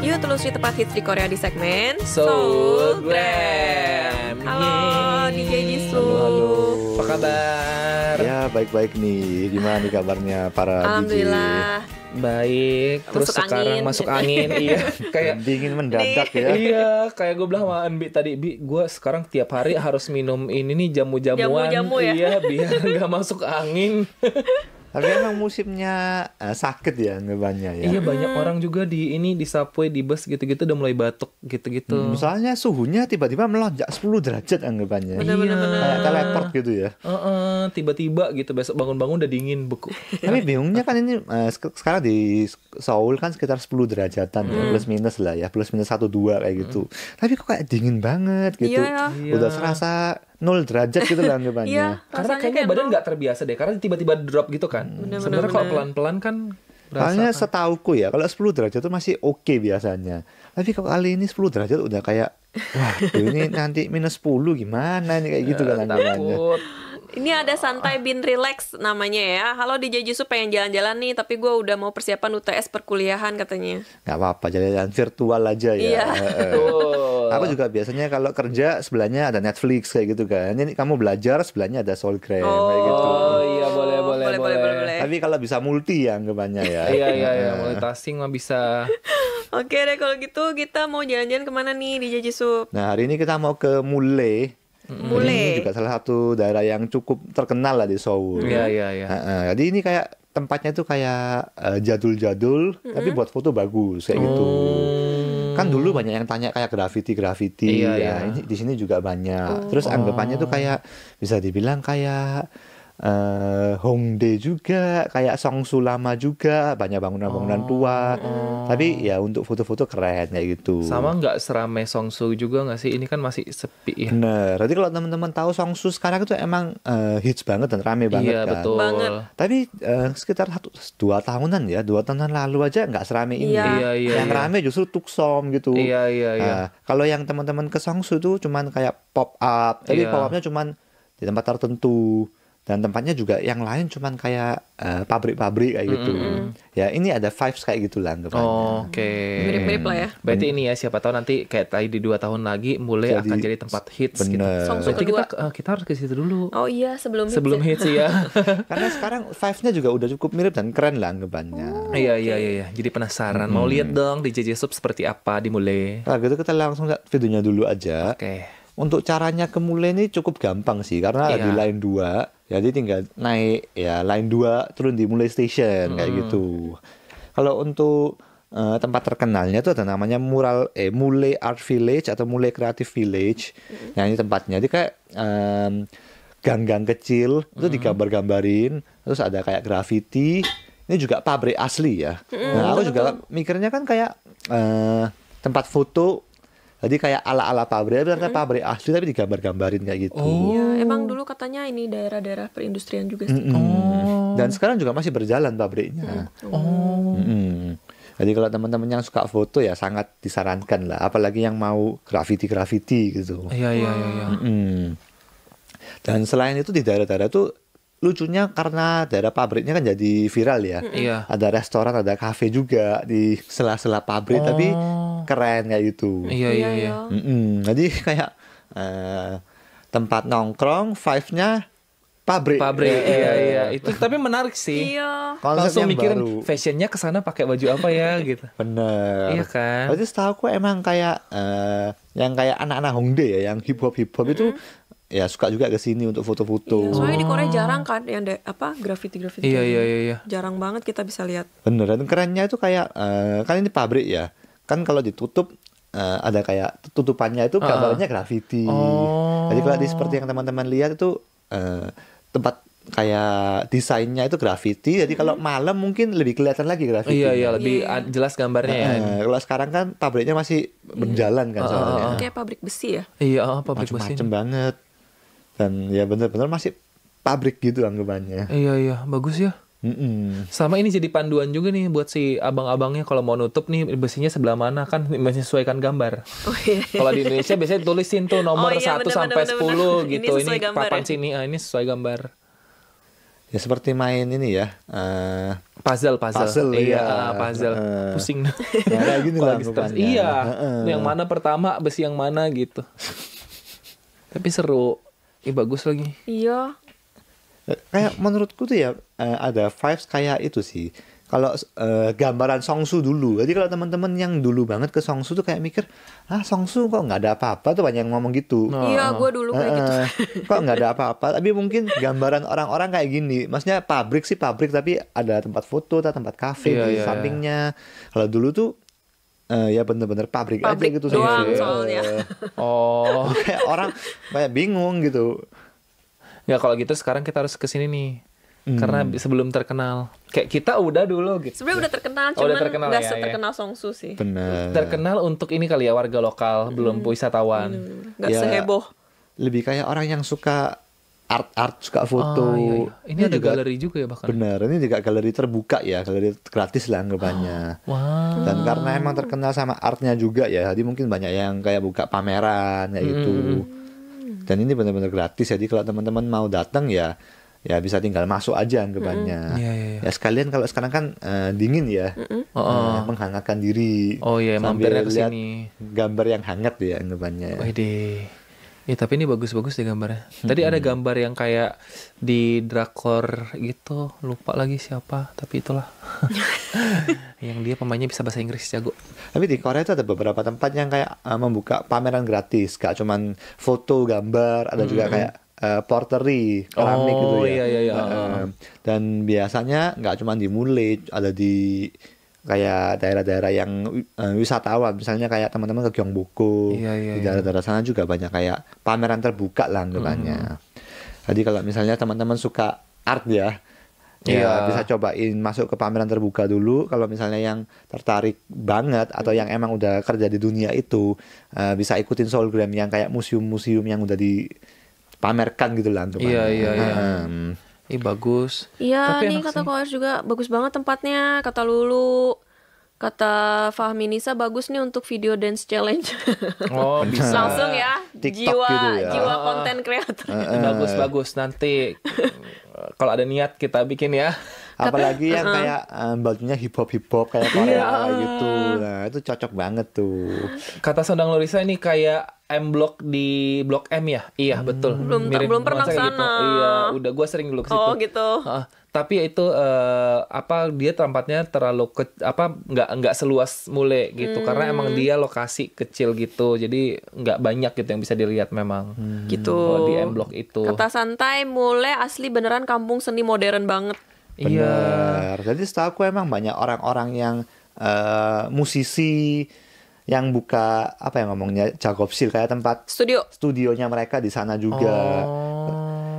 Yuk telusuri tempat hits di Korea di segmen Soulgram. Halo DJ Jisoo. Halo. Apa kabar? Ya baik-baik nih. Gimana nih kabarnya para Alhamdulillah. Baik. Terus Masuk sekarang angin. masuk angin. Iya. Kayak dingin mendadak ya. iya, kayak gue bilang sama Anbi tadi, gue sekarang tiap hari harus minum ini nih jamu-jamuan. Jamu-jamu ya? Iya, biar nggak masuk angin. Tapi emang musimnya sakit ya anggapannya ya. Iya, banyak orang juga di subway, di bus gitu-gitu udah mulai batuk gitu-gitu. Soalnya suhunya tiba-tiba melonjak 10 derajat anggapannya. Bener-bener. Kayak teleport gitu ya. Tiba-tiba gitu besok bangun-bangun udah dingin beku. Tapi bingungnya kan ini sekarang di Seoul kan sekitar 10 derajatan ya, plus minus lah ya, plus minus 1-2 kayak gitu. Tapi kok kayak dingin banget gitu. Iya. Udah serasa 0 derajat gitu lah anggapannya. Iya. Karena Rasanya kayaknya kayak badan nol. nggak terbiasa deh, karena tiba-tiba drop gitu kan. Sebenarnya kalau pelan-pelan kan Soalnya berasa. setauku ya, kalau 10 derajat itu masih oke biasanya. Tapi kalau kali ini 10 derajat udah kayak, wah ini nanti minus 10 gimana nih kayak gitu kan anggapannya. Takut. Ini ada Santai Bin Relax namanya ya. Halo DJ Jisoo, pengen jalan-jalan nih, tapi gue udah mau persiapan UTS perkuliahan katanya. Nggak apa-apa, jalan virtual aja ya. Iya. Betul. Aku juga biasanya kalau kerja sebelahnya ada Netflix kayak gitu kan. Ini kamu belajar sebelahnya ada Soulgram kayak gitu. Oh iya, boleh. Boleh. Tapi kalau bisa multi ya anggapannya ya. Iya, multitasking mah bisa. Oke deh, kalau gitu kita mau jalan-jalan kemana nih DJ Jisoo? Nah hari ini kita mau ke Mule. Mule. Ini juga salah satu daerah yang cukup terkenal lah di Seoul. Iya. Jadi ini kayak tempatnya tuh kayak jadul-jadul, tapi buat foto bagus kayak gitu. Kan dulu banyak yang tanya kayak graffiti Iya, ya. iya. Ini di sini juga banyak. Terus anggapannya tuh kayak bisa dibilang kayak Hongdae juga, kayak Seongsu lama juga, banyak bangunan-bangunan tua. Tapi ya untuk foto-foto keren kayak gitu. Sama nggak serame Seongsu juga nggak sih? Ini kan masih sepi ya. Bener. Jadi kalau teman-teman tahu Seongsu sekarang itu emang hits banget dan rame banget Iya, kan. betul. Banget. Tapi sekitar 2 tahunan ya, 2 tahunan lalu aja nggak serame ini. Iya. Iya. Yang rame justru Tuksom gitu. Iya. Nah, kalau yang teman-teman ke Seongsu tuh cuman kayak pop up, tapi Iya. pop upnya cuman di tempat tertentu. Dan tempatnya juga yang lain cuman kayak pabrik-pabrik kayak gitu. Ya ini ada vibes kayak gitulah anggapannya. Oke. Mirip-mirip lah ya. Berarti ini ya, siapa tahu nanti kayak tadi di 2 tahun lagi mulai Jadi, akan jadi tempat hits gitu. bener. Seongsu Berarti kedua. kita harus ke situ dulu. Oh iya, sebelum Hits ya. Karena sekarang vibes-nya juga udah cukup mirip dan keren lah anggapannya. Iya. Jadi penasaran. Mau lihat dong di JJ Sub seperti apa di Mule. Nah gitu kita langsung lihat videonya dulu aja. Oke. Untuk caranya ke Mule ini cukup gampang sih, karena Iya. di line 2. Jadi tinggal naik ya line 2 turun di Mule Station kayak gitu. Kalau untuk tempat terkenalnya itu ada namanya Mule Art Village atau Mule Creative Village. Nah ini tempatnya. Jadi kayak gang-gang kecil itu digambar-gambarin, terus ada kayak graffiti. Ini juga pabrik asli ya. Nah aku juga mikirnya kan kayak tempat foto. Jadi kayak ala-ala pabrik, ternyata pabrik asli tapi digambar-gambarin kayak gitu. Iya, emang dulu katanya ini daerah-daerah perindustrian juga sih. Dan sekarang juga masih berjalan pabriknya. Jadi kalau teman-teman yang suka foto ya sangat disarankan lah. Apalagi yang mau graffiti gitu. Iya. Dan selain itu di daerah-daerah itu lucunya karena daerah pabriknya kan jadi viral ya. Iya. Ada restoran, ada kafe juga di sela-sela pabrik tapi keren kayak gitu. Iya. Jadi kayak tempat nongkrong, vibe-nya pabrik. Iya. Itu tapi menarik sih. Iya. Konsep Langsung yang mikirin baru. fashionnya kesana pakai baju apa ya gitu. Bener. Iya kan? Berarti setahu aku emang kayak yang kayak anak-anak Hongdae ya, yang hip hop itu ya suka juga ke sini untuk foto-foto. Soalnya di Korea jarang kan yang graffiti-graffiti. Iya. Jarang banget kita bisa lihat. Bener. Dan kerennya itu kayak kan ini pabrik ya. Kan kalau ditutup ada kayak tutupannya itu gambarnya graffiti. Jadi kalau seperti yang teman-teman lihat itu tempat kayak desainnya itu graffiti. Jadi kalau malam mungkin lebih kelihatan lagi graffiti. Iya, lebih jelas gambarnya ya. Kalau sekarang kan pabriknya masih berjalan kan soalnya. Kayak pabrik besi ya. Iya, pabrik mesin. Macem-macem banget. Dan ya bener-bener masih pabrik gitu anggapannya. Iya, bagus ya. Sama ini jadi panduan juga nih buat si abang-abangnya kalau mau nutup nih besinya sebelah mana kan menyesuaikan gambar. Oh iya. Kalau di Indonesia biasanya tulisin tuh nomor Oh iya, 1 sampai bener. 10 gitu. Ini sesuai Ini gambar papan ya? sini, ini sesuai gambar. Ya seperti main ini ya. Puzzle. Puzzle, Iya, iya. puzzle. Pusing. Nah, kayak gini Kalau lah lagi stres. anggapannya. Iya. Yang mana pertama, besi yang mana gitu. Tapi seru. Bagus lagi. Iya. Kayak menurutku tuh ya ada vibes kayak itu sih. Kalau gambaran Songsu dulu. Jadi kalau teman-teman yang dulu banget ke Songsu tuh kayak mikir, Songsu kok nggak ada apa-apa tuh, banyak yang ngomong gitu. Iya, gue dulu kayak gitu. Kok nggak ada apa-apa. Tapi mungkin gambaran orang-orang kayak gini. Maksudnya pabrik sih pabrik, tapi ada tempat foto atau tempat kafe Iya, di iya, sampingnya. Kalau dulu tuh ya bener-bener pabrik aja Pabrik gitu doang Songsu. soalnya. Oh. Kayak orang kayak bingung gitu. Ya kalau gitu sekarang kita harus ke sini nih. Karena sebelum terkenal. Kayak kita udah dulu gitu. Sebenarnya udah terkenal, Oh, udah cuman terkenal nggak ya, seterkenal Songsu sih. Bener. Terkenal untuk ini kali ya, warga lokal, belum wisatawan. Nggak Ya, seheboh. Lebih kayak orang yang suka art, suka foto. Oh, iya. Ini ada juga, galeri juga ya bahkan. Bener, ini juga galeri terbuka ya, galeri gratis lah anggapannya. Wah. Dan karena emang terkenal sama artnya juga ya, jadi mungkin banyak yang kayak buka pameran kayak gitu. Dan ini benar-benar gratis, jadi kalau teman-teman mau datang ya bisa tinggal masuk aja anggapannya. Iya, iya. Ya sekalian kalau sekarang kan dingin ya, menghangatkan diri. Oh iya, sambil mampirnya ke lihat sini. gambar yang hangat ya anggapannya. Wede. Ya tapi ini bagus-bagus deh gambarnya. Tadi ada gambar yang kayak di drakor gitu, lupa lagi siapa, tapi itulah. Yang dia pemainnya bisa bahasa Inggris jago. Tapi di Korea itu ada beberapa tempat yang kayak membuka pameran gratis, gak cuman foto, gambar, ada juga kayak pottery, keramik gitu ya. Iya. Dan biasanya nggak cuma di Mule, ada di kayak daerah-daerah yang wisatawan, misalnya kayak teman-teman ke Gyeongbokgung, di daerah-daerah sana juga banyak kayak pameran terbuka lah anggapannya. Jadi kalau misalnya teman-teman suka art ya bisa cobain masuk ke pameran terbuka dulu. Kalau misalnya yang tertarik banget atau yang emang udah kerja di dunia itu, bisa ikutin Soulgram yang kayak museum-museum yang udah dipamerkan gitu lah anggapannya. Iya. Bagus. Iya, Tapi nih enak kata sih. Koes juga bagus banget tempatnya. Kata Lulu, kata Fahmi Nisa bagus nih untuk video dance challenge. Oh, bisa. Langsung ya, TikTok gitu ya. jiwa konten kreator. Bagus. Nanti kalau ada niat kita bikin ya. Apalagi yang kayak bajunya hip hop kayak Korea gitu. Nah, itu cocok banget tuh. Kata Sondang Lorisa ini kayak M Block di Blok M ya? Iya, betul. Belum pernah nuansa kayak kesana. Iya, udah gue sering dulu ke situ. Oh gitu. Tapi itu dia tempatnya terlalu nggak seluas Mule gitu, karena emang dia lokasi kecil gitu, jadi nggak banyak gitu yang bisa dilihat memang. Gitu. Kalau di M Block itu. Kata Santai, Mule asli beneran kampung seni modern banget. Iya. Benar. Jadi setahu aku emang banyak orang-orang yang musisi yang buka apa yang ngomongnya Jacobsil, kayak tempat studionya mereka di sana juga.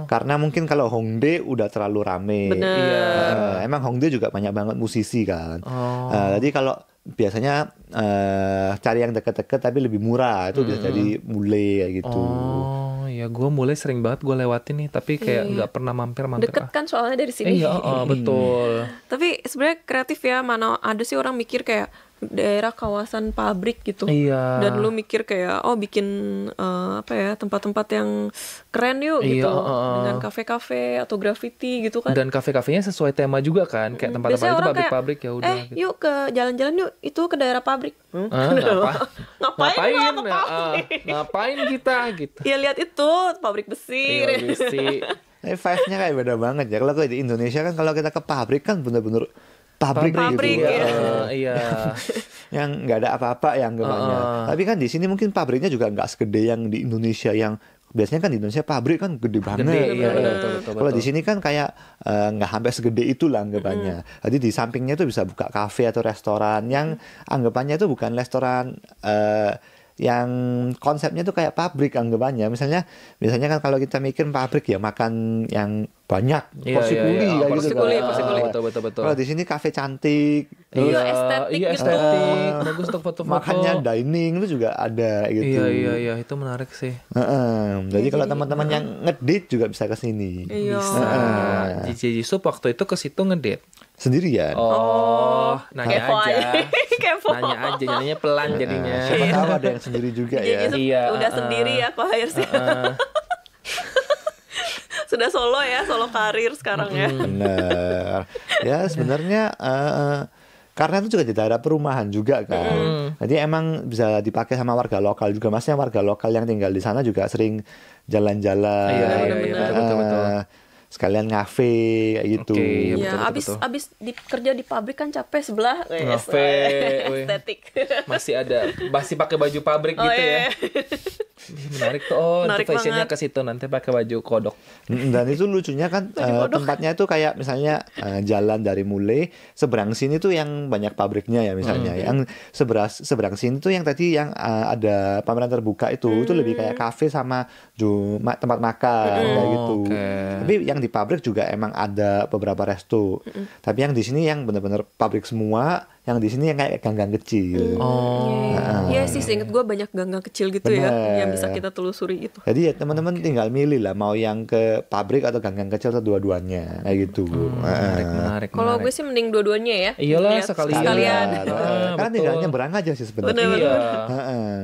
Karena mungkin kalau Hongdae udah terlalu rame. Bener. Iya. Emang Hongdae juga banyak banget musisi kan. Jadi kalau biasanya cari yang deket-deket tapi lebih murah, itu bisa jadi Mule kayak gitu. Ya gue mulai sering banget gue lewatin nih, tapi kayak nggak pernah mampir. Deket kan soalnya dari sini. Iya, betul. Tapi sebenarnya kreatif ya, mana ada sih orang mikir kayak daerah kawasan pabrik gitu. Iya. Dan lu mikir kayak bikin tempat-tempat yang keren yuk gitu. Dengan kafe-kafe atau graffiti gitu kan. Dan kafe-kafenya sesuai tema juga kan, kayak tempat-tempat Biasanya itu orang pabrik-pabrik ya udah. gitu. Yuk ke jalan-jalan yuk, itu ke daerah pabrik. Ngapain gua ke pabrik? Ngapain kita gitu. Ya lihat itu pabrik besi. Iya, besi. Vibe-nya kayak beda banget ya. Kalau di Indonesia kan kalau kita ke pabrik kan bener-bener pabrik Pabrik, gitu. ya. Iya. Yang nggak ada apa-apa yang anggapannya. Tapi kan di sini mungkin pabriknya juga nggak segede yang di Indonesia, yang biasanya kan di Indonesia pabrik kan gede banget. Iya, betul. Kalau di sini kan kayak nggak sampai segede itu lah anggapannya. Jadi di sampingnya itu bisa buka kafe atau restoran yang anggapannya itu bukan restoran yang konsepnya tuh kayak pabrik anggapannya. Misalnya kan kalau kita mikir pabrik ya makan yang banyak, porsi kuli kayak gitu kan. Betul. Kalau di sini kafe cantik, Iya, estetik gitu. Bagus untuk foto-foto. makannya dining itu juga ada gitu. Iya, itu menarik sih. Jadi kalau teman-teman yang ngedate juga bisa ke sini. Iya. Cici Jisup waktu itu ke situ ngedate. Sendirian. Nanya kepo aja. Kepo. Nanya aja, nanyanya pelan jadinya. Siapa tahu ada yang sendiri juga ya. Jadi Iya, udah sendiri ya kok sih. sudah solo ya, solo karir sekarang ya. Bener. Ya sebenarnya karena itu juga di daerah perumahan juga kan. Jadi emang bisa dipakai sama warga lokal juga. Maksudnya warga lokal yang tinggal di sana juga sering jalan-jalan. Iya, benar-benar. betul. Sekalian ngafe kayak gitu. Oke, iya, Ya, betul. abis kerja di pabrik kan capek sebelah. Ngafe, weh. Estetik. Masih pakai baju pabrik Oh, gitu iya. ya. Ih, menarik tuh. Oh, Menarik nanti fashionnya banget. ke situ, nanti pakai baju kodok. Dan itu lucunya kan tempatnya itu kayak misalnya jalan dari Mule, seberang sini tuh yang banyak pabriknya ya misalnya. Yang seberang sini tuh yang tadi yang ada pameran terbuka itu lebih kayak kafe sama tempat makan kayak gitu. Oke. Tapi yang di pabrik juga emang ada beberapa resto. Tapi yang di sini yang benar-benar pabrik semua, yang di sini yang kayak gang-gang kecil. Iya sih, seinget gue banyak gang-gang kecil gitu ya, Bener. yang bisa kita telusuri gitu. Jadi ya teman-teman tinggal milih lah mau yang ke pabrik atau gang-gang kecil atau dua-duanya kayak gitu. Menarik. Kalau gue sih mending dua-duanya ya. Iyalah, Lihat sekalian. sekalian. Karena betul. tinggal nyebrang aja sih sebenarnya. Bener-bener. Iya. Heeh.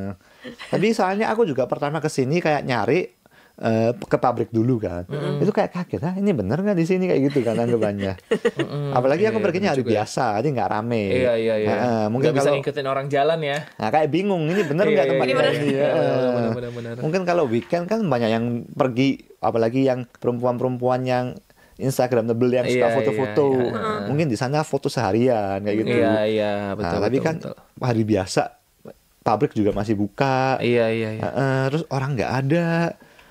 Tapi soalnya aku juga pertama ke sini kayak nyari ke pabrik dulu kan. Itu kayak kaget, ini bener nggak di sini kayak gitu kan anggapannya. Apalagi aku Iya, perginya hari bener juga ya. biasa, jadi nggak rame. Iya. Heeh, mungkin Nggak bisa kalau ngikutin orang jalan ya. nah, kayak bingung ini bener nggak tempat Ini kayak bener. gini ya. Benar. Mungkin kalau weekend kan banyak yang pergi, apalagi yang perempuan-perempuan yang Instagramable yang suka Iya, foto-foto. iya. Mungkin di sana foto seharian kayak gitu. Iya, betul. Nah, tapi kan betul. hari biasa pabrik juga masih buka. Iya. Terus orang nggak ada.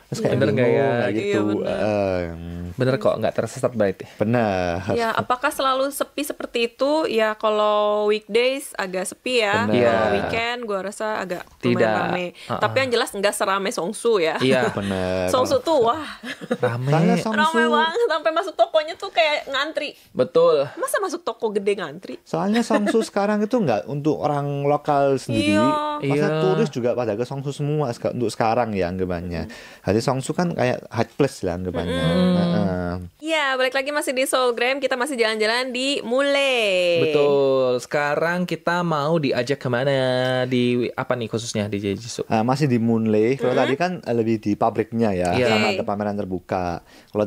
Terus kayak Bener nggak bingung ya? kayak gitu. Iya, Bener kok, nggak tersesat berarti. Benar. Ya, apakah selalu sepi seperti itu? Ya, kalau weekdays agak sepi ya. Benar. Iya. Kalau weekend gue rasa agak Tidak. lumayan rame. Tapi yang jelas nggak serame Songsu ya. Iya. Benar. Songsu tuh wah, Rame. Soalnya Songsu, rame banget sampai masuk tokonya tuh kayak ngantri. Betul. Masa masuk toko gede ngantri? soalnya Songsu sekarang itu nggak untuk orang lokal sendiri. Iya. Masa Iya. turis juga pada ke Songsu semua untuk sekarang ya anggapannya. Jadi Songsu kan kayak high place lah anggapannya. Ya, balik lagi masih di Soulgram. Kita masih jalan-jalan di Mule. Betul. Sekarang kita mau diajak kemana? Di apa nih khususnya di Jeju? Masih di Moonley. Kalau tadi kan lebih di pabriknya ya, Iya. sama ada pameran terbuka. Kalau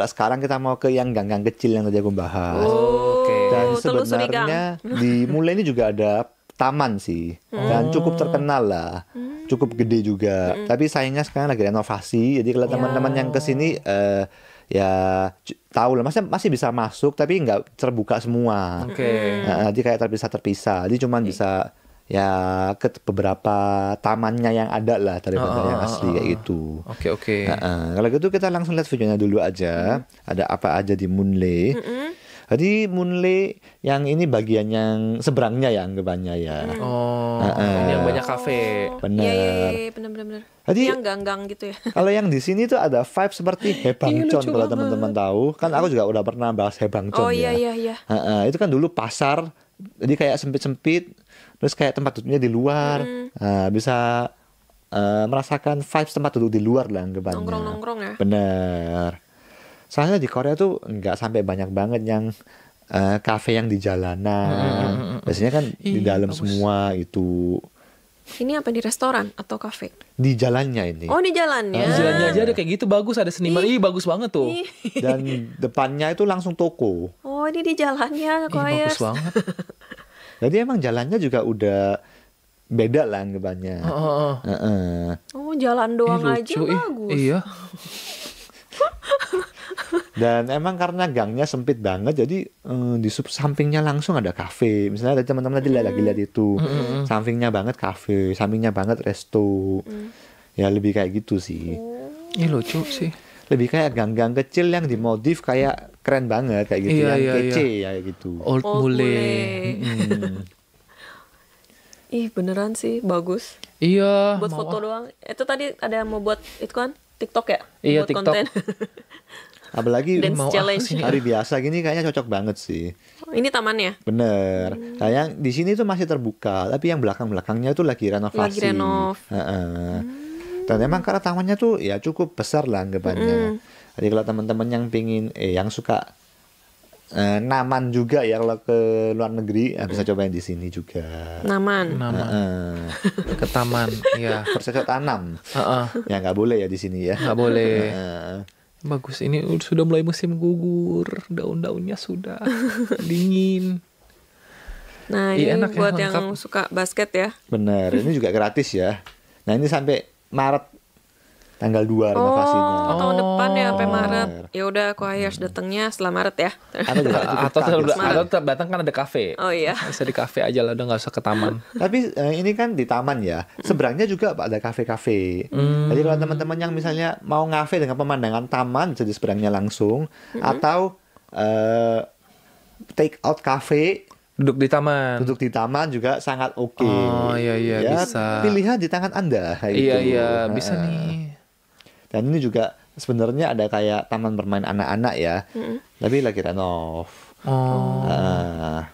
sekarang kita mau ke yang gang-gang kecil yang tadi aku bahas. Oke. Dan telusuri gang. sebenarnya di Moonley ini juga ada taman sih, dan cukup terkenal lah, cukup gede juga. Tapi sayangnya sekarang lagi renovasi. Jadi kalau teman-teman yang kesini ya tahu lah, masih bisa masuk, tapi nggak terbuka semua. Oke. Jadi kayak terpisah. Jadi cuman bisa ya ke beberapa tamannya yang ada lah daripada yang asli kayak gitu. Oke. Kalau gitu kita langsung lihat videonya dulu aja. Ada apa aja di Moonley. Jadi Moonley yang ini bagian yang seberangnya ya anggapannya ya. Oh, ini yang banyak kafe. Benar. Iya, benar-benar. Jadi- Yang gang-gang gitu ya. Kalau yang di sini tuh ada vibe seperti Hebangchon kalau teman-teman tahu. Kan aku juga udah pernah bahas Hebangchon Oh ya. iya. Itu kan dulu pasar, jadi kayak sempit-sempit, terus kayak tempat duduknya di luar. Bisa merasakan vibes tempat duduk di luar lah anggapannya. Nongkrong-nongkrong ya. Bener. Soalnya di Korea tuh nggak sampai banyak banget yang kafe yang di jalanan. Biasanya kan di dalam semua itu. Ini apa, di restoran atau kafe? Di jalannya ini. Oh, di jalannya. Di jalannya aja ada kayak gitu, bagus, ada seniman. Ih, bagus banget tuh. Ih, Dan depannya itu langsung toko. Oh, ini di jalannya, bagus banget. Jadi emang jalannya juga udah beda lah anggapannya. Oh. Oh, jalan doang Ih, aja lucu, ih. bagus. Iya. Dan emang karena gangnya sempit banget, jadi di sampingnya langsung ada kafe. Misalnya ada teman-teman tadi lagi lihat itu, sampingnya banget kafe, sampingnya banget resto. Ya lebih kayak gitu sih. Ih, lucu sih. Lebih kayak gang-gang kecil yang dimodif kayak keren banget kayak gitu, Iya, yang iya, kece ya gitu. Old Old Mule. Mule. Ih, beneran sih bagus. Iya. Buat mau foto doang. Itu tadi ada yang mau buat itu kan TikTok ya? Iya, Buat TikTok. konten. Apalagi Dance mau challenge. kesini. hari biasa gini kayaknya cocok banget sih. Ini tamannya. Bener. Nah, yang di sini tuh masih terbuka, tapi yang belakang-belakangnya tuh lagi renovasi. Lagi renov. Heeh. Dan emang karena tamannya tuh ya cukup besar lah anggapannya. Jadi kalau teman-teman yang pingin, yang suka naman juga ya kalau ke luar negeri, bisa cobain di sini juga. Naman. Heeh. Ke taman. Iya. Bercocok tanam. Heeh. Ya nggak boleh ya di sini ya. Nggak boleh. Heeh. Bagus, ini sudah mulai musim gugur, daun-daunnya sudah dingin. Nah, Iya, ini enak ya, buat lengkap. yang suka basket ya. Bener, ini juga gratis ya. Nah ini sampai Maret tanggal 2 renovasinya. Oh, tahun depan ya sampai Bener. Maret. Ya udah, aku harus datangnya setelah Maret ya. Atau juga cukup Atau kaget. atau tetap datang kan ada kafe. Oh iya. Bisa di kafe aja lah, udah nggak usah ke taman. Tapi ini kan di taman ya. Seberangnya juga ada kafe-kafe. Jadi kalau teman-teman yang misalnya mau ngafe dengan pemandangan taman, bisa di seberangnya langsung. Atau take out cafe, Duduk di taman. duduk di taman juga sangat oke. Oh, iya, Ya, bisa. Pilihan di tangan Anda. Iya, gitu. iya, bisa nih. Dan ini juga sebenarnya ada kayak taman bermain anak-anak ya. Tapi lagi renov. Oh, Ah,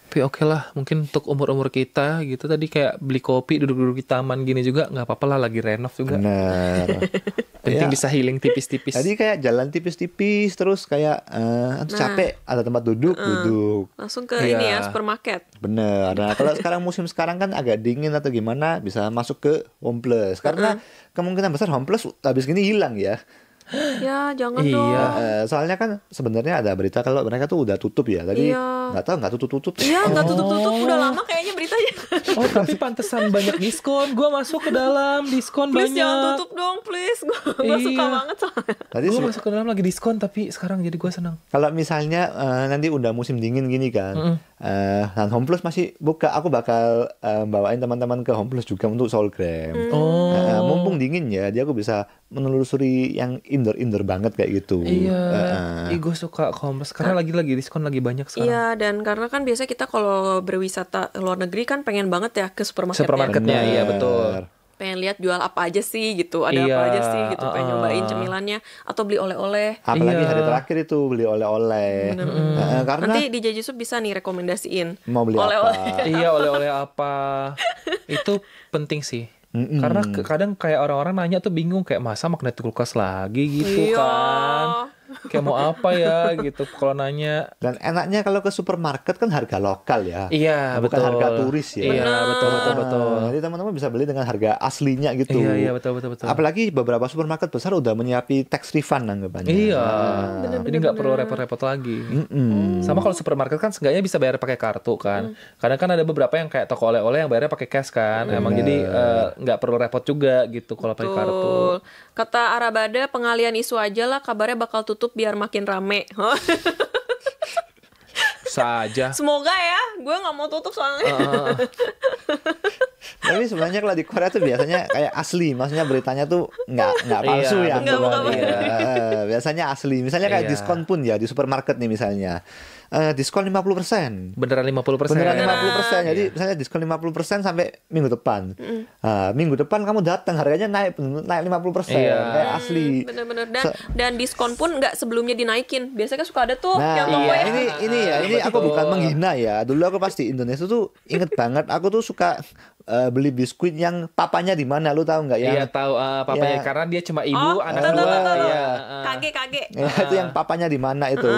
tapi oke lah, mungkin untuk umur-umur kita gitu tadi kayak beli kopi duduk-duduk di taman gini juga nggak apa-apa lah, lagi renov juga. bener. Penting Ya. bisa healing tipis-tipis. Jadi kayak jalan tipis-tipis terus kayak capek ada tempat duduk. Langsung ke Iya. ini ya, supermarket. Bener. Nah kalau sekarang musim sekarang kan agak dingin atau gimana bisa masuk ke Home Plus karena kemungkinan besar Home Plus habis gini hilang ya. Ya, jangan Iya. dong. Soalnya kan sebenarnya ada berita kalau mereka tuh udah tutup ya. Tadi Iya. nggak tahu nggak tutup. Iya, nggak tutup-tutup. Udah lama kayaknya beritanya. Oh, tapi pantesan banyak diskon. Gua masuk ke dalam, diskon Please banyak. jangan tutup dong, please. Gue suka Iya. banget soalnya. Tadi Gue masuk ke dalam lagi diskon, tapi sekarang jadi gue senang. kalau misalnya nanti udah musim dingin gini kan, dan Home Plus masih buka, aku bakal bawain teman-teman ke Home Plus juga untuk Soulgram. Oh. Mumpung dingin ya, dia aku bisa menelusuri yang indoor banget kayak gitu. Iya. Ih, gue suka Kompas karena lagi diskon lagi banyak sekarang. Iya, dan karena kan biasanya kita kalau berwisata ke luar negeri kan pengen banget ya ke supermarket ya. Supermarketnya, iya betul. Pengen lihat jual apa aja sih gitu, ada Iya, apa aja sih gitu, pengen nyobain cemilannya atau beli oleh-oleh. Apalagi Iya. hari terakhir itu beli oleh-oleh. Karena Nanti DJ Yusuf bisa nih rekomendasiin mau beli oleh-oleh. apa? Iya, oleh-oleh apa. Itu penting sih. Karena kadang kayak orang-orang nanya tuh bingung kayak masa magnet kulkas lagi gitu Iya. kan. Kayak mau apa ya gitu kalau nanya. Dan enaknya kalau ke supermarket kan harga lokal ya. Iya, Nah, bukan betul. harga turis ya. Iya, betul. Jadi teman-teman bisa beli dengan harga aslinya gitu. Iya, betul. Apalagi beberapa supermarket besar udah menyiapkan tax refund anggapannya. Iya. Bener, Jadi nggak perlu repot-repot lagi. Mm-mm. Sama kalau supermarket kan seenggaknya bisa bayar pakai kartu kan. Kadang kan ada beberapa yang kayak toko oleh-oleh yang bayarnya pakai cash kan. Emang jadi nggak perlu repot juga gitu kalau pakai kartu. Betul. Kata Arabada, pengalian isu aja lah, kabarnya bakal tutup biar makin rame. Saja. Semoga ya, gue nggak mau tutup soalnya. Tapi sebenarnya kalau di Korea tuh biasanya kayak asli, maksudnya beritanya tuh nggak palsu Iya, ya. Nggak anggapannya. bohong. Biasanya asli. Misalnya kayak Iya. diskon pun ya di supermarket nih misalnya. Diskon 50%. Beneran 50%. Beneran 50%. Jadi misalnya diskon 50% sampai minggu depan. Minggu depan kamu datang harganya naik 50%. Iya. Kayak asli. Bener-bener. Dan diskon pun nggak sebelumnya dinaikin. Biasanya kan suka ada tuh Nah, yang toko iya. ya. ini aku bukan menghina ya. Dulu aku pas di Indonesia tuh inget banget. Aku tuh suka beli biskuit yang papanya di mana, lu tahu nggak ya? Iya tahu papanya Iya. karena dia cuma ibu, Oh, anak tahu, dua. tahu. Iya. Kage. Ya, itu yang papanya di mana itu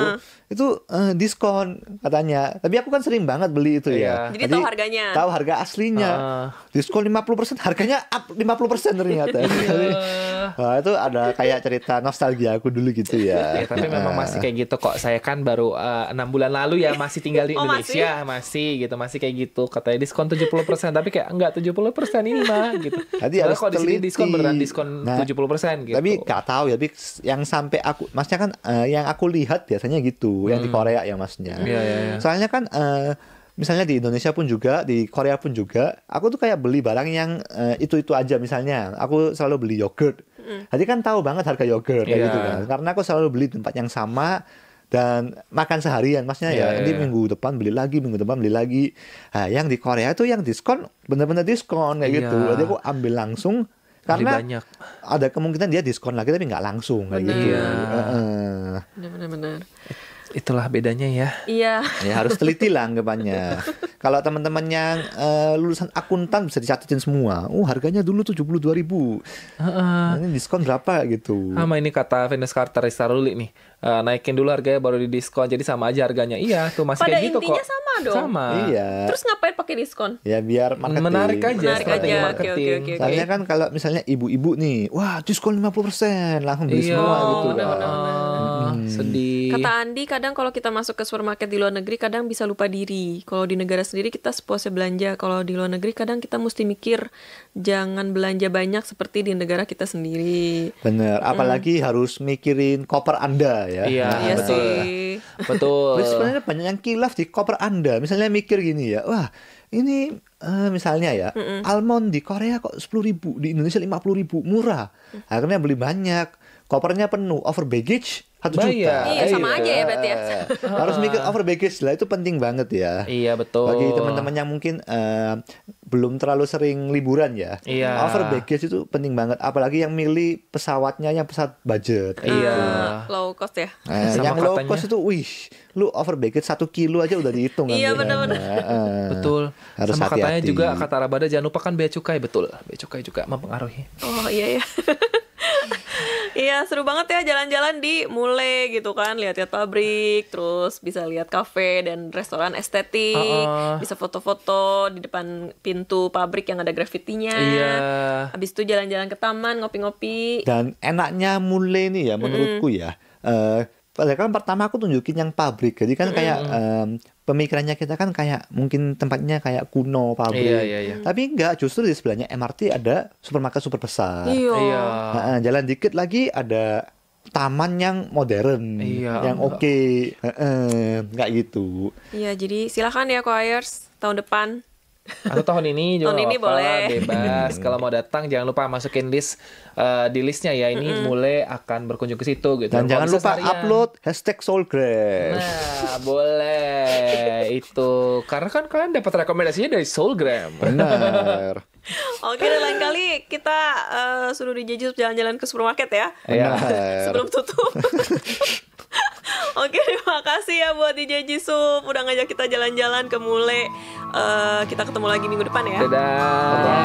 diskon katanya. Tapi aku kan sering banget beli itu ya. Jadi tahu harganya. Tahu harga aslinya. Diskon 50%, harganya up 50% ternyata. Wah, itu ada kayak cerita nostalgia aku dulu gitu ya. Ya, tapi memang masih kayak gitu kok. Saya kan baru 6 bulan lalu ya masih tinggal di Oh, Indonesia, masih kayak gitu. Katanya diskon 70%, tapi kayak enggak 70% ini mah gitu. Tadi Soalnya harus kalau di sini teliti. diskon beneran diskon Nah, 70% gitu. Tapi gak tahu ya, tapi yang sampai aku, maksudnya kan yang aku lihat biasanya gitu, yang di Korea ya maksudnya. Iya. Soalnya kan misalnya di Indonesia pun juga, di Korea pun juga, aku tuh kayak beli barang yang itu aja misalnya. Aku selalu beli yogurt. Jadi kan tahu banget harga yogurt kayak Iya. gitu kan. Karena aku selalu beli di tempat yang sama dan makan seharian maksudnya ya. Nanti minggu depan beli lagi, minggu depan beli lagi. Nah, yang di Korea itu yang diskon bener-bener diskon kayak Iya. gitu. Jadi aku ambil langsung karena banyak. ada kemungkinan dia diskon lagi tapi nggak langsung kayak gitu. Iya. Heeh. Bener-bener. itulah bedanya ya. Iya. Ya harus teliti lah anggapannya. Kalau teman-teman yang lulusan akuntan bisa dicatetin semua. Harganya dulu 72.000. Nah, ini diskon berapa gitu. Sama ini kata Venus Carter Staruli nih. Naikin dulu harganya baru didiskon. Jadi sama aja harganya. Iya, tuh masih Pada kayak gitu kok. intinya sama dong. Sama. Iya. Terus ngapain pakai diskon? Ya biar marketing. Menarik aja Menarik strategi aja. marketing. Oke. Soalnya kan kalau misalnya ibu-ibu nih, wah diskon 50%, langsung beli Iya. semua gitu. Sedih. Kata Andi, kadang kalau kita masuk ke supermarket di luar negeri kadang bisa lupa diri. Kalau di negara sendiri kita sepuasnya belanja. Kalau di luar negeri kadang kita mesti mikir jangan belanja banyak seperti di negara kita sendiri. Bener, apalagi harus mikirin koper Anda ya. Iya, Iya betul. sih. Betul. Terus sebenarnya banyak yang kilaf di koper Anda. Misalnya mikir gini ya, wah ini misalnya ya, almond di Korea kok 10.000, di Indonesia 50.000, murah. Akhirnya beli banyak, kopernya penuh, over baggage 1 juta. Bayar. Iya, sama aja ya berarti ya. Harus mikir over baggage lah, itu penting banget ya. Iya, betul. Bagi teman-teman yang mungkin belum terlalu sering liburan ya, Iya. over baggage itu penting banget. Apalagi yang milih pesawatnya yang pesawat budget. Iya. Low cost ya. Sama Yang low katanya- cost itu, wih, lu over baggage 1 kilo aja udah dihitung. Iya, anggarannya. benar-benar. Betul. Harus Sama katanya hati-hati. juga kata Rabada jangan lupakan bea cukai, betul. Bea cukai juga mempengaruhi. Oh iya ya. Iya, seru banget ya jalan-jalan di Mule gitu kan, lihat-lihat pabrik, terus bisa lihat kafe dan restoran estetik, bisa foto-foto di depan pintu pabrik yang ada grafitinya. Iya. Habis itu jalan-jalan ke taman, ngopi-ngopi. Dan enaknya mulai nih ya menurutku ya. Padahal kan pertama aku tunjukin yang pabrik. Jadi kan kayak pemikirannya kita kan kayak mungkin tempatnya kayak kuno pabrik. Iya. Tapi enggak, justru di sebelahnya MRT ada supermarket super besar. Iya. Iya. Nah, jalan dikit lagi ada taman yang modern, Iya. yang oke. Nggak gitu. Iya, jadi silakan ya choirs tahun depan. Atau tahun ini juga Tahun ini nggak apa-apa, boleh. bebas. Kalau mau datang jangan lupa masukin list di listnya ya. Ini mulai akan berkunjung ke situ gitu. Dan Kalau jangan bisa lupa seharian. upload #Soulgram. Nah, boleh itu. Karena kan kalian dapat rekomendasinya dari Soulgram. Benar. Oke, dan lain kali kita suruh di Jeju jalan-jalan ke supermarket ya. Iya. Benar. Sebelum tutup. Oke, terima kasih ya buat DJ Jisup udah ngajak kita jalan-jalan ke Mule. Kita ketemu lagi minggu depan ya. Dadah.